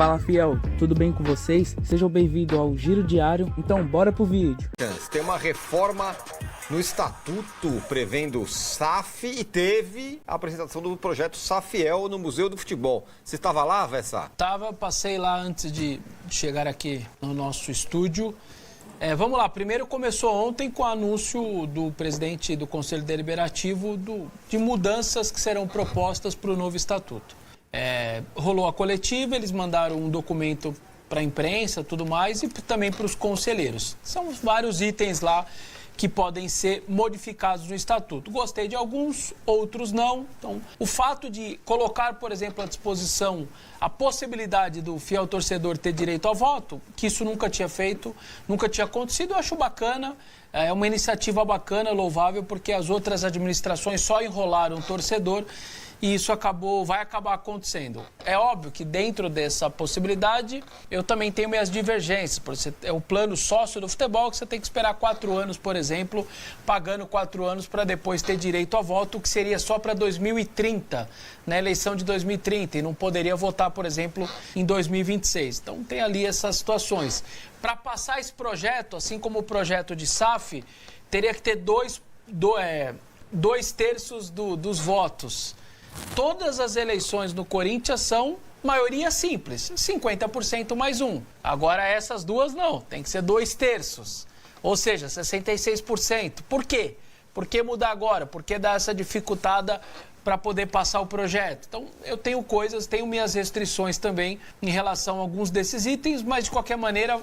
Fala fiel, tudo bem com vocês? Sejam bem-vindos ao Giro Diário, então bora pro vídeo. Tem uma reforma no estatuto prevendo SAF e teve a apresentação do projeto Safiel no Museu do Futebol. Você estava lá, Vessa? Passei lá antes de chegar aqui no nosso estúdio. Vamos lá, primeiro começou ontem com o anúncio do presidente do Conselho Deliberativo de mudanças que serão propostas para o novo estatuto. Rolou a coletiva, eles mandaram um documento para a imprensa, tudo mais, e também para os conselheiros. São vários itens lá que podem ser modificados no estatuto. Gostei de alguns, outros não. Então, o fato de colocar, por exemplo, à disposição a possibilidade do fiel torcedor ter direito ao voto, que isso nunca tinha feito, nunca tinha acontecido, eu acho bacana. É uma iniciativa bacana, louvável, porque as outras administrações só enrolaram o torcedor e isso vai acabar acontecendo. É óbvio que dentro dessa possibilidade, eu também tenho minhas divergências. É o plano sócio do futebol que você tem que esperar 4 anos, por exemplo, pagando 4 anos para depois ter direito a voto, o que seria só para 2030, na eleição de 2030, e não poderia votar, por exemplo, em 2026. Então tem ali essas situações. Para passar esse projeto, assim como o projeto de SAF, teria que ter 2/3 dos votos. Todas as eleições no Corinthians são maioria simples, 50% mais 1. Agora essas duas não, tem que ser 2/3, ou seja, 66%. Por quê? Por que mudar agora? Por que dar essa dificultada para poder passar o projeto? Então, eu tenho minhas restrições também em relação a alguns desses itens, mas de qualquer maneira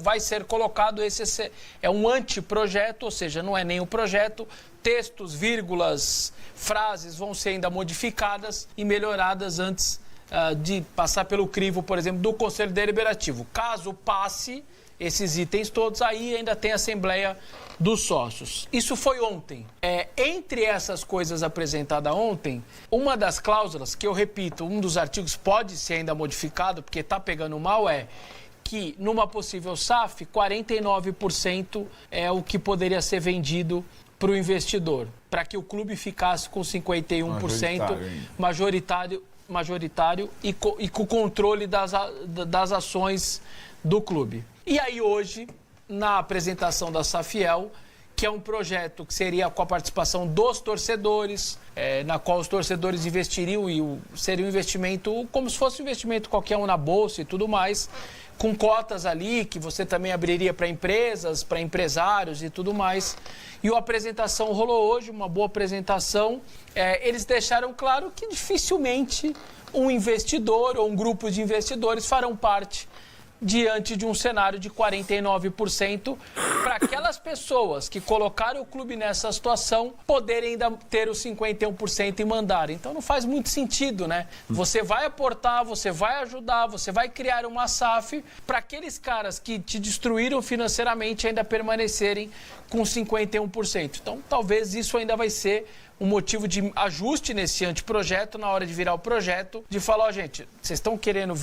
vai ser colocado, esse é um anteprojeto, ou seja, não é nem um projeto, textos, vírgulas, frases vão ser ainda modificadas e melhoradas antes de passar pelo crivo, por exemplo, do Conselho Deliberativo. Caso passe esses itens todos, aí ainda tem a Assembleia dos Sócios. Isso foi ontem. Entre essas coisas apresentadas ontem, uma das cláusulas, que eu repito, um dos artigos pode ser ainda modificado, porque está pegando mal, que numa possível SAF, 49% é o que poderia ser vendido para o investidor, para que o clube ficasse com 51% majoritário e com o controle das ações do clube. E aí hoje, na apresentação da Safiel, que é um projeto que seria com a participação dos torcedores, na qual os torcedores investiriam e seria um investimento como se fosse um investimento qualquer um na bolsa e tudo mais, com cotas ali que você também abriria para empresas, para empresários e tudo mais. E a apresentação rolou hoje, uma boa apresentação. Eles deixaram claro que dificilmente um investidor ou um grupo de investidores farão parte diante de um cenário de 49%, para aquelas pessoas que colocaram o clube nessa situação poderem ainda ter os 51% e mandar. Então não faz muito sentido, né? Você vai aportar, você vai ajudar, você vai criar uma SAF para aqueles caras que te destruíram financeiramente ainda permanecerem com 51%. Então talvez isso ainda vai ser um motivo de ajuste nesse anteprojeto na hora de virar o projeto, de falar, gente, vocês estão querendo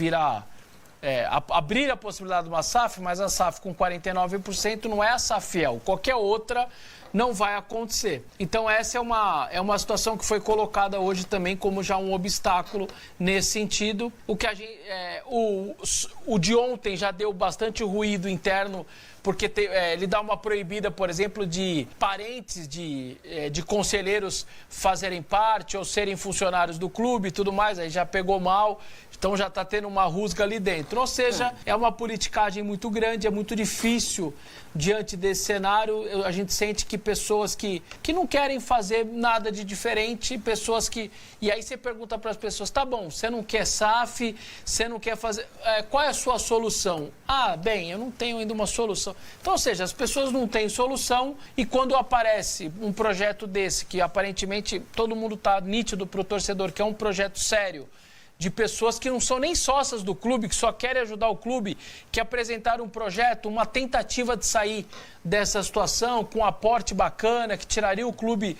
abrir a possibilidade de uma SAF, mas a SAF com 49% não é a Safiel. Qualquer outra não vai acontecer. Então essa é uma situação que foi colocada hoje também como já um obstáculo nesse sentido. O de ontem já deu bastante ruído interno, porque ele dá uma proibida, por exemplo, de parentes de conselheiros fazerem parte ou serem funcionários do clube e tudo mais, aí já pegou mal. Então já está tendo uma rusga ali dentro. Ou seja, é uma politicagem muito grande, é muito difícil diante desse cenário. A gente sente que pessoas que não querem fazer nada de diferente, pessoas que... E aí você pergunta para as pessoas, tá bom, você não quer SAF, você não quer fazer... qual é a sua solução? Bem, eu não tenho ainda uma solução. Então, ou seja, as pessoas não têm solução e quando aparece um projeto desse, que aparentemente todo mundo está nítido para o torcedor, que é um projeto sério, de pessoas que não são nem sócias do clube, que só querem ajudar o clube, que apresentaram um projeto, uma tentativa de sair dessa situação com um aporte bacana, que tiraria o clube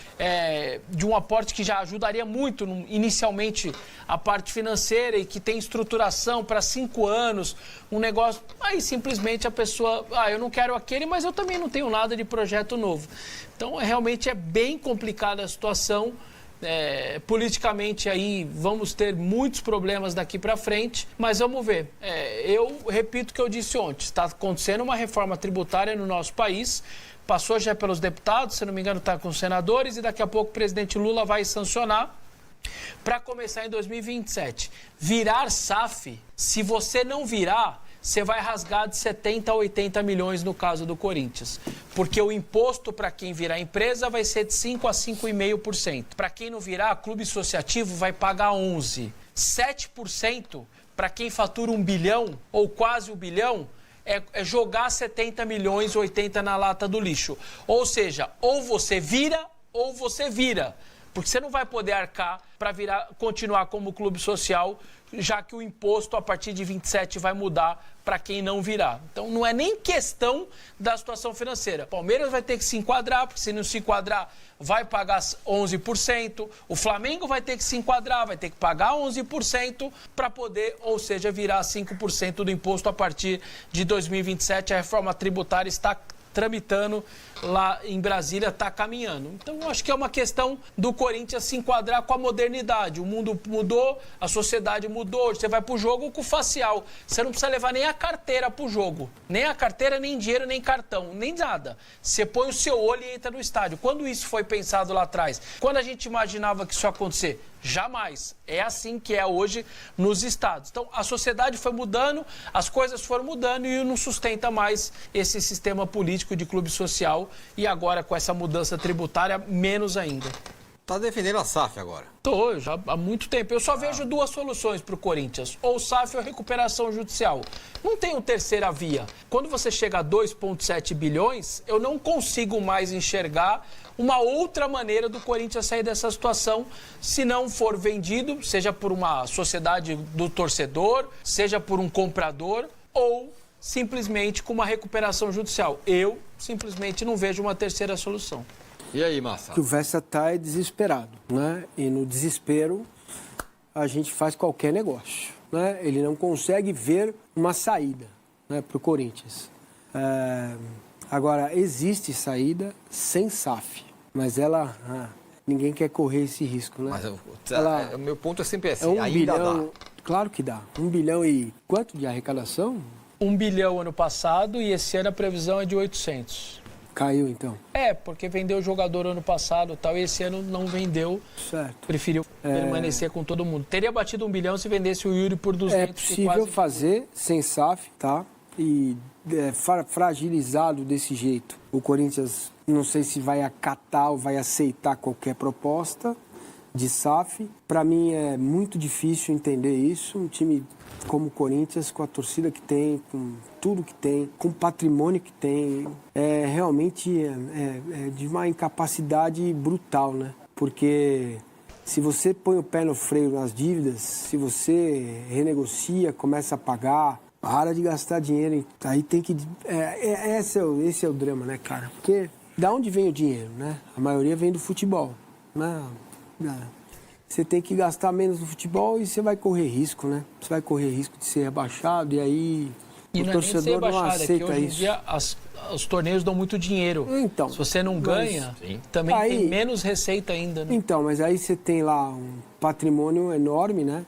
de um aporte que já ajudaria muito inicialmente a parte financeira e que tem estruturação para 5 anos, um negócio... Aí simplesmente a pessoa, eu não quero aquele, mas eu também não tenho nada de projeto novo. Então realmente é bem complicada a situação. politicamente aí vamos ter muitos problemas daqui para frente, mas vamos ver. Eu repito o que eu disse ontem, está acontecendo uma reforma tributária no nosso país, passou já pelos deputados, se não me engano está com os senadores, e daqui a pouco o presidente Lula vai sancionar para começar em 2027. Virar SAF, se você não virar, você vai rasgar de 70 a 80 milhões no caso do Corinthians. Porque o imposto para quem virar empresa vai ser de 5 a 5,5%. Para quem não virar, clube associativo vai pagar 11%. 7% para quem fatura 1 bilhão ou quase 1 bilhão é jogar 70 milhões, 80 na lata do lixo. Ou seja, ou você vira ou você vira. Porque você não vai poder arcar para continuar como clube social, já que o imposto a partir de 27 vai mudar para quem não virar. Então não é nem questão da situação financeira. Palmeiras vai ter que se enquadrar, porque se não se enquadrar vai pagar 11%. O Flamengo vai ter que se enquadrar, vai ter que pagar 11% para poder, ou seja, virar 5% do imposto a partir de 2027. A reforma tributária está tramitando lá em Brasília, está caminhando. Então, eu acho que é uma questão do Corinthians se enquadrar com a modernidade. O mundo mudou, a sociedade mudou. Você vai para o jogo com o facial. Você não precisa levar nem a carteira para o jogo. Nem a carteira, nem dinheiro, nem cartão, nem nada. Você põe o seu olho e entra no estádio. Quando isso foi pensado lá atrás? Quando a gente imaginava que isso ia acontecer? Jamais. É assim que é hoje nos estados. Então, a sociedade foi mudando, as coisas foram mudando e não sustenta mais esse sistema político de clube social. E agora, com essa mudança tributária, menos ainda. Tá defendendo a SAF agora? Tô, já há muito tempo. Eu só vejo duas soluções para o Corinthians. Ou SAF ou recuperação judicial. Não tem terceira via. Quando você chega a 2,7 bilhões, eu não consigo mais enxergar uma outra maneira do Corinthians sair dessa situação, se não for vendido, seja por uma sociedade do torcedor, seja por um comprador, ou simplesmente com uma recuperação judicial. Eu simplesmente não vejo uma terceira solução. E aí, Massa? Que o Vessa tá desesperado, né? E no desespero a gente faz qualquer negócio, né? Ele não consegue ver uma saída, né, para o Corinthians. Agora, existe saída sem SAF, mas ninguém quer correr esse risco, né? Mas o meu ponto é sempre assim, é 1 bilhão, dá. Claro que dá. 1 bilhão e quanto de arrecadação? 1 bilhão ano passado e esse ano a previsão é de 800. Caiu, então? Porque vendeu o jogador ano passado e tal, e esse ano não vendeu. Certo. Preferiu permanecer com todo mundo. Teria batido 1 bilhão se vendesse o Yuri por 200. É possível fazer sem SAF, tá? E fragilizado desse jeito. O Corinthians, não sei se vai acatar ou vai aceitar qualquer proposta de SAF. Para mim é muito difícil entender isso. Um time como o Corinthians, com a torcida que tem, com tudo que tem, com o patrimônio que tem, realmente de uma incapacidade brutal, né? Porque se você põe o pé no freio nas dívidas, se você renegocia, começa a pagar, para de gastar dinheiro, aí tem que... Esse é o drama, né, cara? Porque da onde vem o dinheiro, né? A maioria vem do futebol, né? Você tem que gastar menos no futebol e você vai correr risco, né? Você vai correr risco de ser rebaixado e aí o torcedor não aceita hoje isso. Em dia, os torneios dão muito dinheiro. Então, se você não ganha, também tem menos receita ainda, né? Então, mas aí você tem lá um patrimônio enorme, né?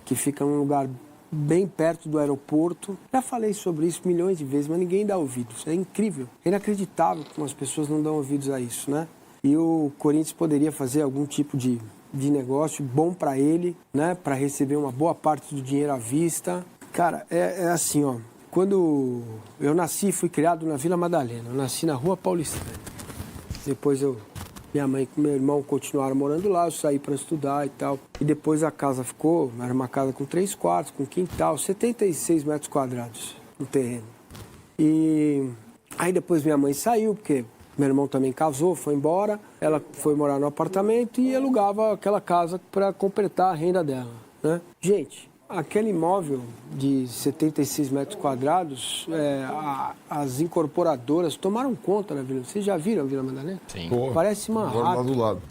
Que fica num lugar bem perto do aeroporto. Já falei sobre isso milhões de vezes, mas ninguém dá ouvidos. É incrível, é inacreditável como as pessoas não dão ouvidos a isso, né? E o Corinthians poderia fazer algum tipo de negócio bom para ele, né? Para receber uma boa parte do dinheiro à vista. Cara, é assim, ó. Quando eu nasci, fui criado na Vila Madalena. Eu nasci na Rua Paulistana. Depois minha mãe e meu irmão continuaram morando lá. Eu saí para estudar e tal. E depois a casa ficou, era uma casa com 3 quartos, com quintal, 76 metros quadrados no terreno. E aí depois minha mãe saiu, porque meu irmão também casou, foi embora. Ela foi morar no apartamento e alugava aquela casa para completar a renda dela, né? Gente, aquele imóvel de 76 metros quadrados, as incorporadoras tomaram conta da Vila. Vocês já viram a Vila Madalena? Sim. Parece Manhattan. Lá do lado.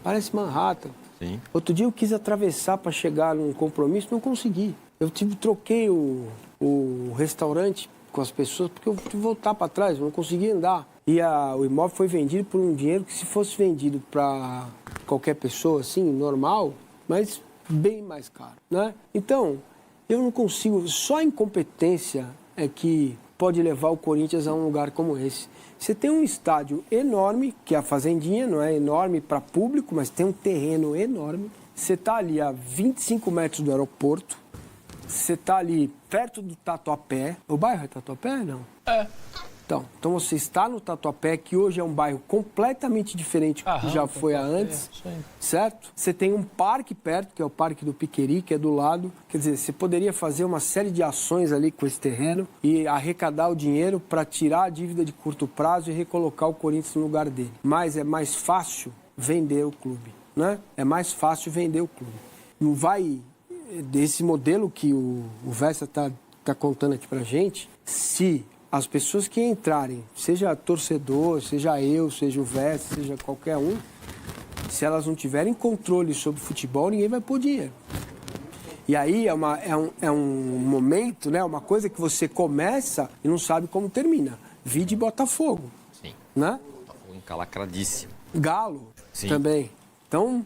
Parece Manhattan. Sim. Outro dia eu quis atravessar para chegar num compromisso, não consegui. Eu troquei o restaurante com as pessoas porque eu tive que voltar para trás, eu não conseguia andar. E o imóvel foi vendido por um dinheiro que, se fosse vendido para qualquer pessoa, assim, normal, mas bem mais caro, né? Então, eu não consigo... Só a incompetência é que pode levar o Corinthians a um lugar como esse. Você tem um estádio enorme, que é a Fazendinha, não é enorme para público, mas tem um terreno enorme. Você está ali a 25 metros do aeroporto, você está ali perto do Tatuapé. O bairro é Tatuapé? Não. É. Então você está no Tatuapé, que hoje é um bairro completamente diferente do que já foi antes, certo? Você tem um parque perto, que é o Parque do Piqueri, que é do lado. Quer dizer, você poderia fazer uma série de ações ali com esse terreno e arrecadar o dinheiro para tirar a dívida de curto prazo e recolocar o Corinthians no lugar dele. Mas é mais fácil vender o clube, né? É mais fácil vender o clube. Não vai... Desse modelo que o Vessa tá contando aqui pra gente, se... As pessoas que entrarem, seja torcedor, seja eu, seja o Vessa, seja qualquer um, se elas não tiverem controle sobre futebol, ninguém vai pôr dinheiro. E aí é um momento, né, uma coisa que você começa e não sabe como termina. Vide Botafogo. Sim. Né? Botafogo encalacradíssimo. Galo. Sim. Também. Então,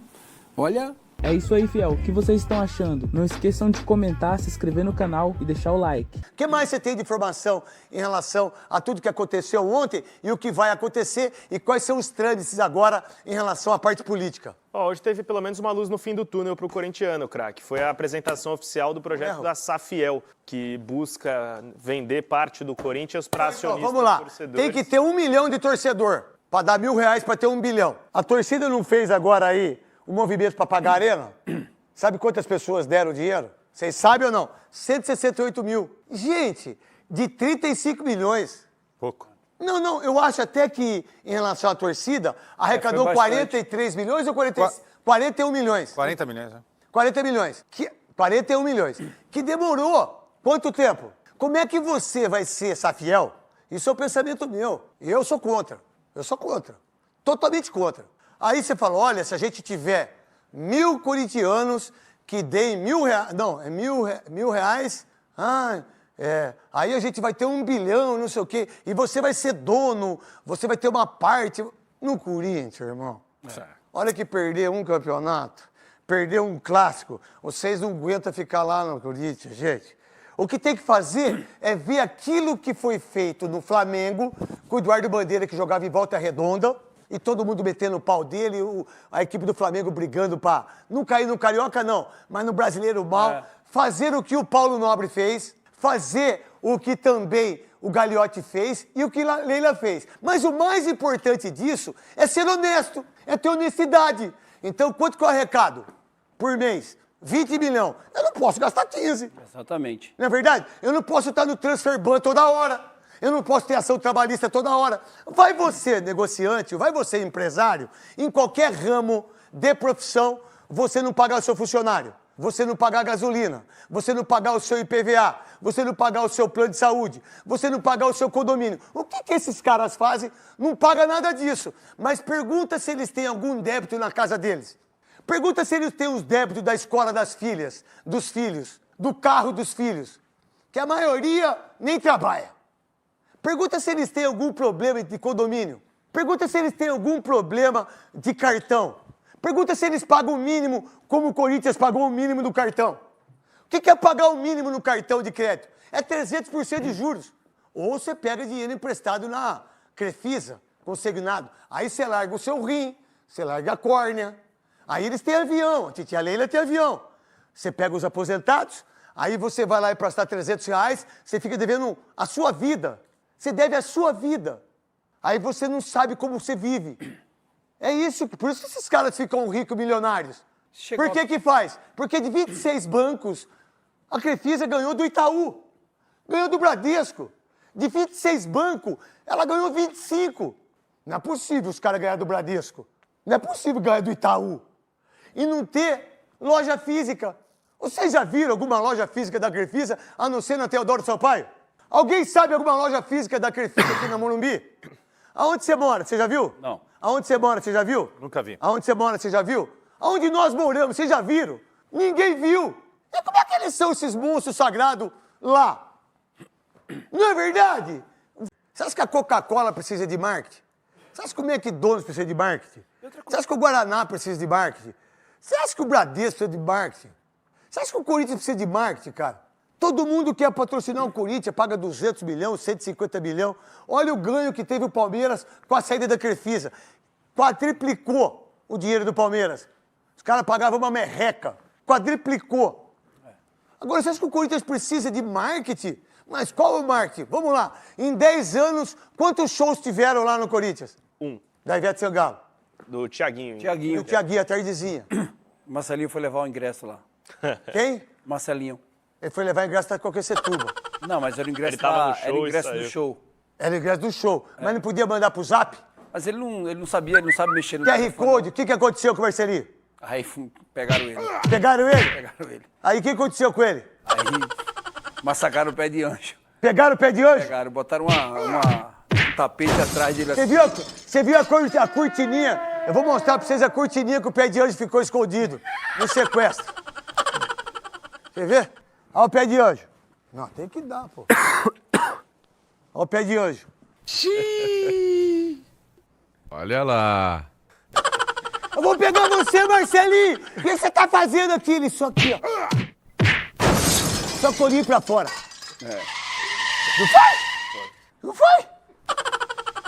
olha... É isso aí, fiel. O que vocês estão achando? Não esqueçam de comentar, se inscrever no canal e deixar o like. O que mais você tem de informação em relação a tudo que aconteceu ontem e o que vai acontecer e quais são os trâmites agora em relação à parte política? Hoje teve pelo menos uma luz no fim do túnel para o corintiano, craque. Foi a apresentação oficial do projeto da Safiel, que busca vender parte do Corinthians para acionistas vamos lá. torcedores. Tem que ter 1 milhão de torcedor para dar R$1.000 para ter 1 bilhão. A torcida não fez agora aí o movimento para pagar a arena? Sabe quantas pessoas deram dinheiro? Vocês sabem ou não? 168 mil. Gente, de 35 milhões. Pouco. Não, eu acho até que, em relação à torcida, arrecadou 43 milhões ou 41 milhões? 40 milhões, né? 40 milhões. 41 milhões. Que demorou quanto tempo? Como é que você vai ser Safiel? Isso é o pensamento meu. Eu sou contra. Totalmente contra. Aí você fala, olha, se a gente tiver 1.000 corintianos que deem R$1.000... Não, é R$1.000. Aí a gente vai ter 1 bilhão, não sei o quê. E você vai ser dono, você vai ter uma parte... No Corinthians, irmão. Olha que perder um campeonato, perder um clássico. Vocês não aguentam ficar lá no Corinthians, gente. O que tem que fazer é ver aquilo que foi feito no Flamengo, com o Eduardo Bandeira, que jogava em Volta Redonda, e todo mundo metendo o pau dele, a equipe do Flamengo brigando para não cair no Carioca, não, mas no Brasileiro mal. Fazer o que o Paulo Nobre fez, fazer o que também o Gagliotti fez e o que Leila fez. Mas o mais importante disso é ser honesto, é ter honestidade. Então, quanto que é o arrecado por mês? 20 milhões. Eu não posso gastar 15. Exatamente. Não é verdade? Eu não posso estar no transfer ban toda hora. Eu não posso ter ação trabalhista toda hora. Vai você, negociante, vai você, empresário, em qualquer ramo de profissão, você não pagar o seu funcionário, você não pagar a gasolina, você não pagar o seu IPVA, você não pagar o seu plano de saúde, você não pagar o seu condomínio. O que esses caras fazem? Não paga nada disso. Mas pergunta se eles têm algum débito na casa deles. Pergunta se eles têm os débitos da escola das filhas, dos filhos, do carro dos filhos, que a maioria nem trabalha. Pergunta se eles têm algum problema de condomínio. Pergunta se eles têm algum problema de cartão. Pergunta se eles pagam o mínimo como o Corinthians pagou o mínimo do cartão. O que é pagar o mínimo no cartão de crédito? É 300% de juros. Ou você pega dinheiro emprestado na Crefisa, consignado. Aí você larga o seu rim, você larga a córnea. Aí eles têm avião, a titia Leila tem avião. Você pega os aposentados, aí você vai lá e prestar R$300, você fica devendo a sua vida. Você deve a sua vida. Aí você não sabe como você vive. É isso, por isso que esses caras ficam ricos, milionários. Por que faz? Porque de 26 bancos, a Crefisa ganhou do Itaú, ganhou do Bradesco. De 26 bancos, ela ganhou 25. Não é possível os caras ganharem do Bradesco. Não é possível ganhar do Itaú. E não ter loja física. Vocês já viram alguma loja física da Crefisa, a não ser na Teodoro Sampaio? Alguém sabe alguma loja física da Crefisa aqui na Morumbi? Aonde você mora? Você já viu? Não. Aonde você mora? Você já viu? Nunca vi. Aonde você mora? Você já viu? Aonde nós moramos? Vocês já viram? Ninguém viu. E como é que eles são esses monstros sagrados lá? Não é verdade? Você acha que a Coca-Cola precisa de marketing? Você acha que o McDonald's precisa de marketing? Você acha que o Guaraná precisa de marketing? Você acha que o Bradesco precisa de marketing? Você acha que o Corinthians precisa de marketing, cara? Todo mundo quer patrocinar o Corinthians, paga 200 milhões, 150 milhões. Olha o ganho que teve o Palmeiras com a saída da Crefisa. Quadriplicou o dinheiro do Palmeiras. Os caras pagavam uma merreca. Quadriplicou. Agora, você acha que o Corinthians precisa de marketing? Mas qual é o marketing? Vamos lá. Em 10 anos, quantos shows tiveram lá no Corinthians? 1. Da Ivete Sangalo. Do Thiaguinho. E o Thiaguinho, a tardezinha. Marcelinho foi levar o ingresso lá. Quem? Marcelinho. Ele foi levar ingresso da Coquecetuba. Não, mas era o ingresso, Ele tava no show era o e ingresso do saiu. show. Era o ingresso do show. Mas não podia mandar pro Zap? Mas ele não sabia, ele não sabe mexer no QR telefone, Code, o que aconteceu com o Marcelinho? não. Aí pegaram ele. Pegaram ele? Pegaram ele. Aí o que aconteceu com ele? Aí massacraram o pé de anjo. Pegaram o pé de anjo? Pegaram, botaram um tapete atrás dele assim. Você viu a cortininha? Eu vou mostrar pra vocês a cortininha que o pé de anjo ficou escondido no sequestro. Você vê? Olha o pé de anjo. Não, tem que dar, pô. Olha o pé de anjo. Olha lá. Eu vou pegar você, Marcelinho! O que você tá fazendo aqui? Isso aqui, ó. Sacolinho pra fora. Não foi? Não foi?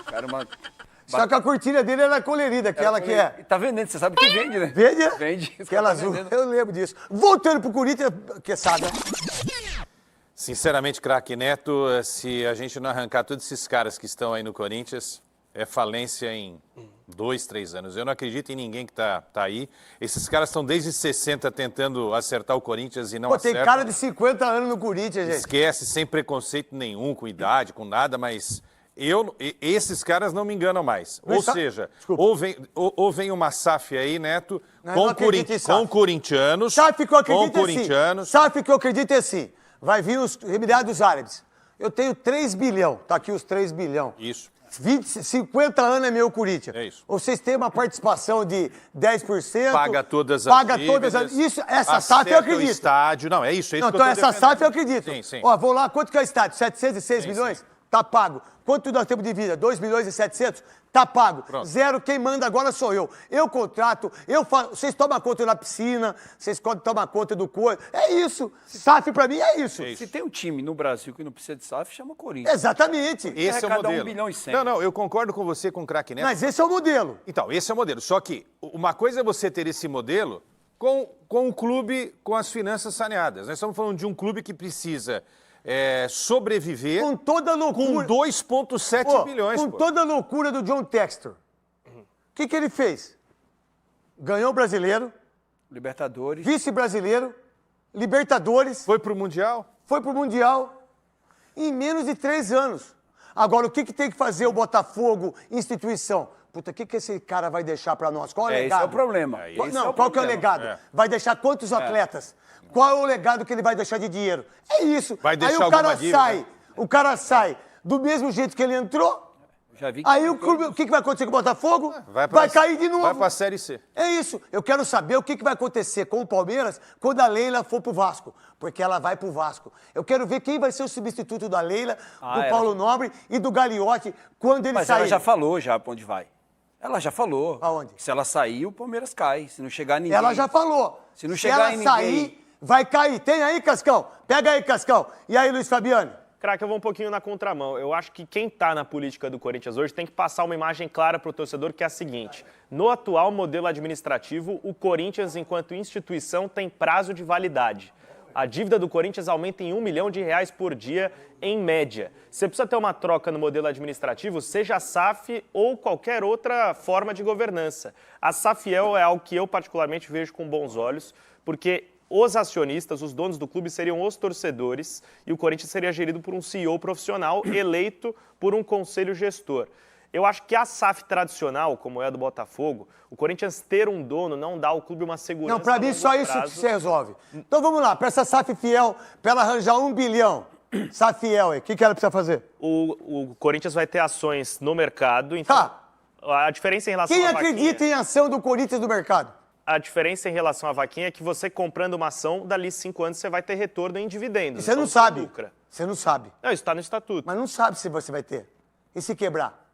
Cara, Só que a cortina dele era colorida, aquela que é. E tá vendendo, você sabe que vende, né? Vende? Vende. Aquela azul. Eu lembro disso. Voltando pro Corinthians, que sabe, né? Sinceramente, craque Neto, se a gente não arrancar todos esses caras que estão aí no Corinthians, é falência em 2, 3 anos. Eu não acredito em ninguém que tá aí. Esses caras estão desde 60 tentando acertar o Corinthians e não Pô, tem acertam. cara de 50 anos no Corinthians, gente. Esquece, sem preconceito nenhum, com idade, com nada, mas esses caras não me enganam mais. Mas Ou seja, ou vem uma SAF aí, Neto, Não, eu não acredito em SAF. com corintianos. SAF que eu acredito com é assim. corintianos. SAF que eu acredito é assim. Vai vir os Emirados Árabes. Eu tenho 3 bilhões. Tá aqui os 3 bilhões. Isso. 50 anos é meu Corinthians. É isso. Vocês têm uma participação de 10%. Paga todas as dívidas, Isso, essa SAF eu acerta o acredito. estádio. Não, é isso. Não, que então eu tô essa defendendo. SAF eu acredito. Sim, sim. Ó, vou lá, quanto que é o estádio? 706 milhões? Tá pago. Quanto nós temos de vida? 2 milhões e 700? Tá pago. Pronto. Zero, quem manda agora sou eu. Eu contrato, vocês tomam conta da piscina, vocês tomam conta do coisa. É isso. SAF pra mim é isso. Se tem um time no Brasil que não precisa de SAF, chama Corinthians. Exatamente. Esse é o arrecada modelo. 1 bilhão e 100. Não, eu concordo com você, com o craque Neto. Mas esse é o modelo. Então, esse é o modelo. Só que uma coisa é você ter esse modelo com um clube com as finanças saneadas. Nós estamos falando de um clube que precisa sobreviver Com toda a loucura. com 2,7 bilhões. Com pô. toda a loucura do John Textor. O que ele fez? Ganhou o brasileiro, Libertadores. vice-brasileiro, Libertadores, Foi pro Mundial? foi pro Mundial em menos de 3 anos. Agora, o que tem que fazer o Botafogo, instituição? Puta, o que esse cara vai deixar pra nós? Qual é o Esse legado? é o problema. Qual que é o legado? Vai deixar quantos atletas? Qual é o legado que ele vai deixar de dinheiro? É isso. Vai deixar Aí o cara alguma dívida? sai, o cara sai do mesmo jeito que ele entrou. Já vi que Aí o clube, o que vai acontecer com o Botafogo? Vai cair de novo. Vai pra Série C. É isso. Eu quero saber o que vai acontecer com o Palmeiras quando a Leila for pro Vasco. Porque ela vai pro Vasco. Eu quero ver quem vai ser o substituto da Leila, do Paulo Nobre e do Gagliotti quando ele Mas sair. ela já falou já pra onde vai. Ela já falou. Aonde? Que se ela sair, o Palmeiras cai. Se não chegar ninguém. Ela já falou. Se não chegar ela em sair, ninguém. vai cair. Tem aí, Cascão? Pega aí, Cascão. E aí, Luiz Fabiano? Craque, eu vou um pouquinho na contramão. Eu acho que quem está na política do Corinthians hoje tem que passar uma imagem clara para o torcedor, que é a seguinte. No atual modelo administrativo, o Corinthians, enquanto instituição, tem prazo de validade. A dívida do Corinthians aumenta em R$1 milhão por dia, em média. Você precisa ter uma troca no modelo administrativo, seja a SAF ou qualquer outra forma de governança. A SAFiel é algo que eu particularmente vejo com bons olhos, porque os acionistas, os donos do clube, seriam os torcedores e o Corinthians seria gerido por um CEO profissional eleito por um conselho gestor. Eu acho que a SAF tradicional, como é a do Botafogo, o Corinthians ter um dono não dá ao clube uma segurança. Não, pra mim só isso que se resolve. Então vamos lá, pra essa SAF fiel, pra ela arranjar 1 bilhão. SAF fiel aí, o que ela precisa fazer? O Corinthians vai ter ações no mercado, então Tá. a diferença em relação Quem à vaquinha... acredita em ação do Corinthians no mercado? A diferença em relação à vaquinha é que você comprando uma ação, dali 5 anos você vai ter retorno em dividendos. Você não então sabe. lucra. Você não sabe. Não, isso está no estatuto. Mas não sabe se você vai ter. E se quebrar?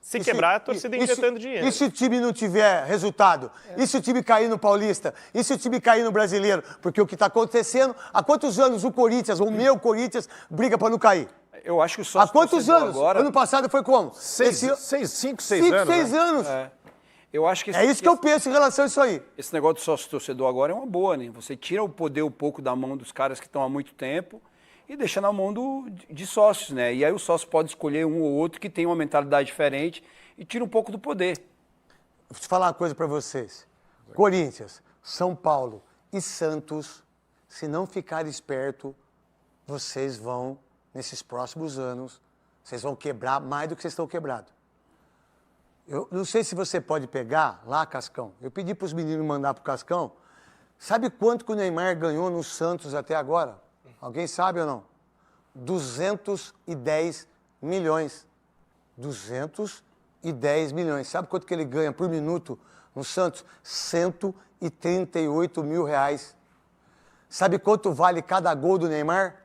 Se quebrar, a torcida injetando dinheiro. E se o time não tiver resultado? E se o time cair no Paulista? E se o time cair no Brasileiro? Porque o que está acontecendo, há quantos anos o Corinthians, o meu Corinthians, briga para não cair? Eu acho que o sócio Há quantos torcedor anos? agora... Ano passado foi como? 5, 6 anos. 6 né? anos. Eu acho que É isso que eu penso em relação a isso aí. esse negócio do sócio torcedor agora é uma boa, né? Você tira o poder um pouco da mão dos caras que estão há muito tempo e deixa na mão de sócios, né? E aí o sócio pode escolher um ou outro que tem uma mentalidade diferente e tira um pouco do poder. Vou te falar uma coisa para vocês. Corinthians, São Paulo e Santos, se não ficar esperto, vocês vão, nesses próximos anos, vocês vão quebrar mais do que vocês estão quebrados. Eu não sei se você pode pegar lá, Cascão. Eu pedi para os meninos mandar para o Cascão. Sabe quanto que o Neymar ganhou no Santos até agora? Alguém sabe ou não? 210 milhões. 210 milhões. Sabe quanto que ele ganha por minuto no Santos? 138 mil reais. Sabe quanto vale cada gol do Neymar?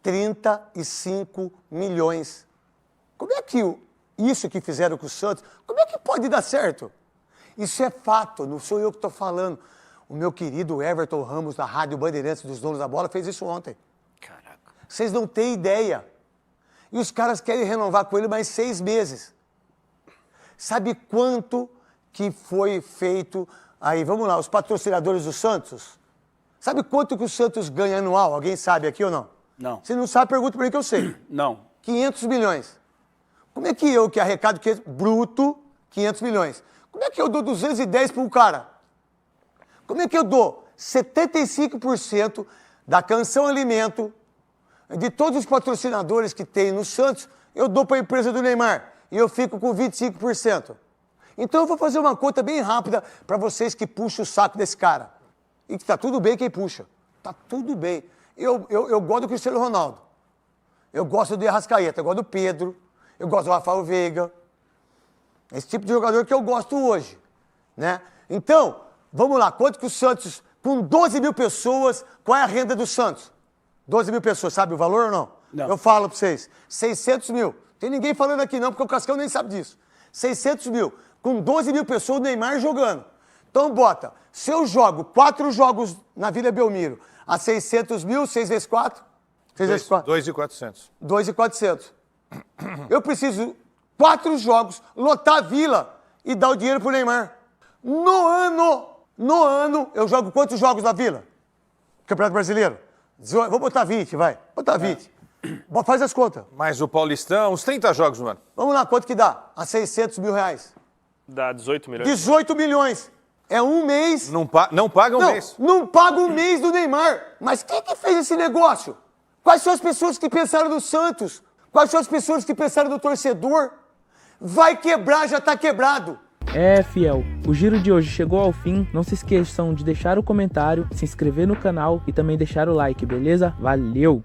35 milhões. Como é que isso que fizeram com o Santos, como é que pode dar certo? Isso é fato, não sou eu que estou falando. O meu querido Everton Ramos, da Rádio Bandeirantes dos Donos da Bola, fez isso ontem. Caraca. Vocês não têm ideia. E os caras querem renovar com ele mais 6 meses. Sabe quanto que foi feito aí? Vamos lá, os patrocinadores do Santos. Sabe quanto que o Santos ganha anual? Alguém sabe aqui ou não? Não. Se não sabe, pergunta para mim que eu sei. Não. 500 milhões. Como é que eu, que arrecado bruto, 500 milhões, como é que eu dou 210 para um cara? Como é que eu dou 75% da Canção Alimento, de todos os patrocinadores que tem no Santos, eu dou para a empresa do Neymar e eu fico com 25%. Então eu vou fazer uma conta bem rápida para vocês que puxam o saco desse cara. E que tá tudo bem quem puxa. Tá tudo bem. Eu gosto do Cristiano Ronaldo. Eu gosto do Arrascaeta, eu gosto do Pedro. Eu gosto do Rafael Veiga. Esse tipo de jogador que eu gosto hoje, né? Então, vamos lá. Quanto que o Santos, com 12 mil pessoas, qual é a renda do Santos? 12 mil pessoas, sabe o valor ou não? Não. Eu falo para vocês. 600 mil. Tem ninguém falando aqui não, porque o Cascão nem sabe disso. 600 mil. Com 12 mil pessoas, o Neymar jogando. Então, bota. Se eu jogo 4 jogos na Vila Belmiro, a 600 mil, 6 vezes 4? 6 vezes 4? 2.400. 2.400. Eu preciso 4 jogos, lotar a Vila e dar o dinheiro pro Neymar. No ano, eu jogo quantos jogos na Vila? Campeonato Brasileiro? 18, vou botar 20, vai. Botar 20. Faz as contas. Mas o Paulistão, uns 30 jogos no ano. Vamos lá, quanto que dá? A 600 mil reais. Dá 18 milhões. 18 milhões. É um mês. Não paga um mês. Não paga um mês do Neymar. Mas quem que fez esse negócio? Quais são as pessoas que pensaram no Santos? Quais são as pessoas que pensaram no torcedor? Vai quebrar, já tá quebrado. É, fiel, o giro de hoje chegou ao fim. Não se esqueçam de deixar o comentário, se inscrever no canal e também deixar o like, beleza? Valeu!